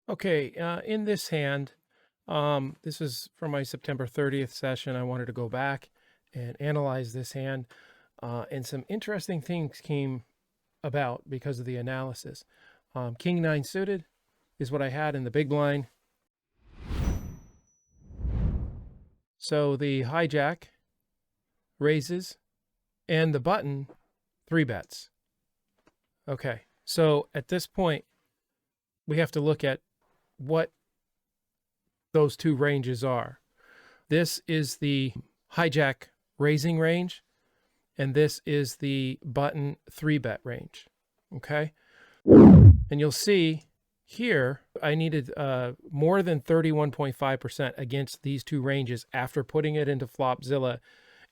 Okay, in this hand, this is from my September 30th session. I wanted to go back and analyze this hand, and some interesting things came about because of the analysis. King 9 suited is what I had in the big blind. So the hijack raises and the button 3 bets. Okay, so at this point, we have to look at what those two ranges are. This is the hijack raising range, and this is the button 3-bet range. Okay, and you'll see here I needed more than 31.5% against these two ranges after putting it into Flopzilla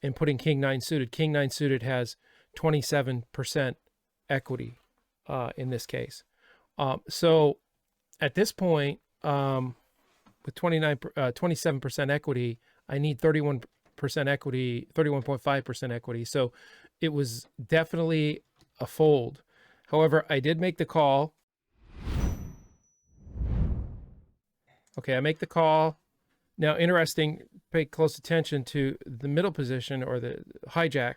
and putting King 9 suited. King 9 suited has 27% equity in this case. So at this point, with 27% equity, I need 31% equity, 31.5% equity. So it was definitely a fold. However, I did make the call. Okay, I make the call. Now, interesting, pay close attention to the middle position, or the hijack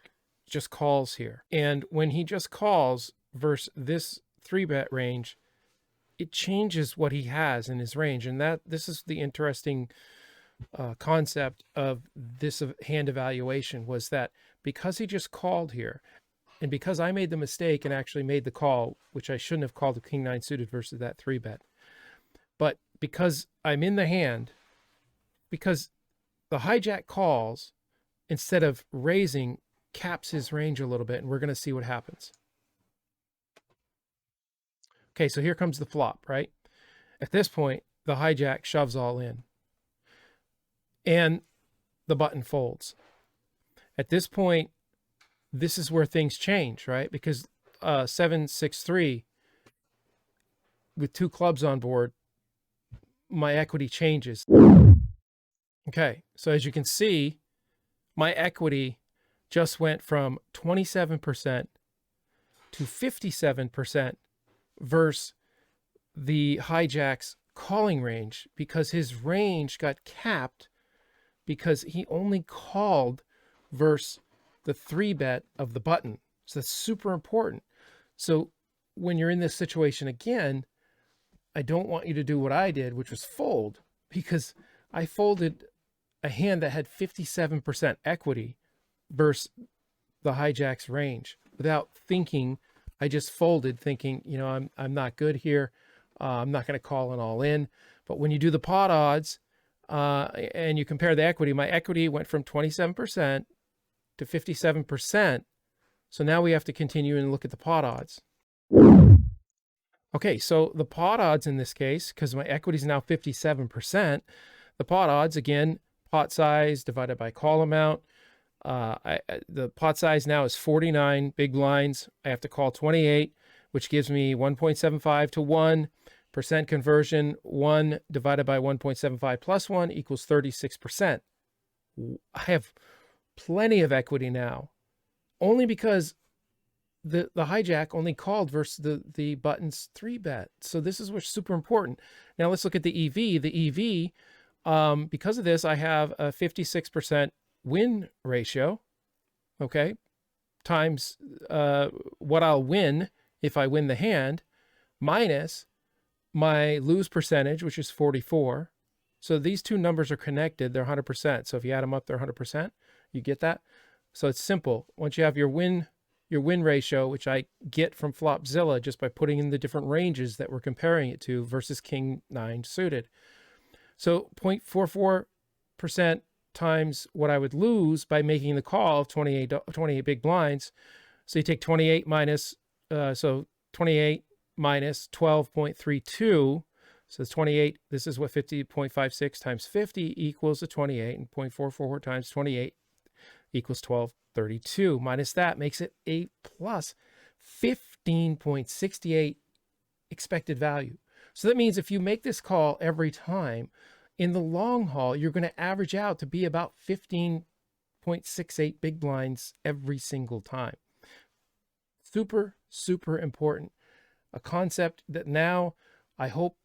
just calls here. And when he just calls versus this 3-bet range, it changes what he has in his range. And this is the interesting concept of this hand evaluation, was that because he just called here, and because I made the mistake and actually made the call, which I shouldn't have called the King 9 suited versus that 3-bet, but because I'm in the hand, because the hijack calls instead of raising, caps his range a little bit, and we're going to see what happens. Okay, so here comes the flop, right? At this point, the hijack shoves all in, and the button folds. At this point, this is where things change, right? Because 7-6-3 with 2 clubs on board, my equity changes. Okay, so as you can see, my equity just went from 27% to 57% versus the hijack's calling range, because his range got capped because he only called versus the 3-bet of the button. So that's super important. So when you're in this situation again, I don't want you to do what I did, which was fold, because I folded a hand that had 57% equity versus the hijack's range without thinking. I just folded thinking, I'm not good here. I'm not going to call an all in. But when you do the pot odds and you compare the equity, my equity went from 27% to 57%. So now we have to continue and look at the pot odds. Okay, so the pot odds in this case, because my equity is now 57%, the pot odds, again, pot size divided by call amount. The pot size now is 49 big blinds. I have to call 28, which gives me 1.75 to 1. Percent conversion, 1 divided by 1.75 plus 1 equals 36%. I have plenty of equity now, only because the hijack only called versus the button's 3-bet. So this is what's super important. Now let's look at the EV. The EV, because of this, I have a 56% win ratio, okay, times what I'll win if I win the hand, minus my lose percentage, which is 44. So these two numbers are connected. They're 100%. So if you add them up, they're 100%. You get that? So it's simple. Once you have your win ratio, which I get from Flopzilla just by putting in the different ranges that we're comparing it to versus King 9 suited. So 0.44% times what I would lose by making the call of 28 big blinds. So you take 28 minus, so 28 minus 12.32. So it's 28. This is what 50.56 times 50 equals to 28, and 0.44 times 28 equals 1232. Minus that makes it a plus 15.68 expected value. So that means if you make this call every time, in the long haul, you're going to average out to be about 15.68 big blinds every single time. Super, super important. A concept that now I hope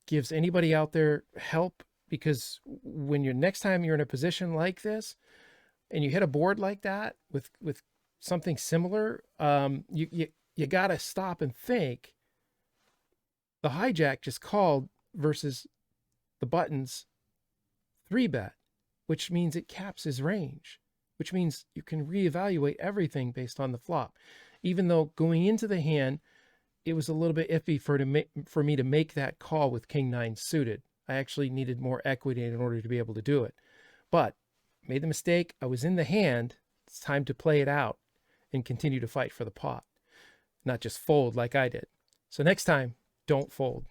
gives anybody out there help, because when you're next time you're in a position like this and you hit a board like that with something similar, you got to stop and think. The hijack just called versus the buttons 3-bet, which means it caps his range, which means you can reevaluate everything based on the flop. Even though going into the hand, it was a little bit iffy for me to make that call with king 9 suited. I actually needed more equity in order to be able to do it. But made the mistake. I was in the hand. It's time to play it out and continue to fight for the pot, not just fold like I did. So next time, don't fold.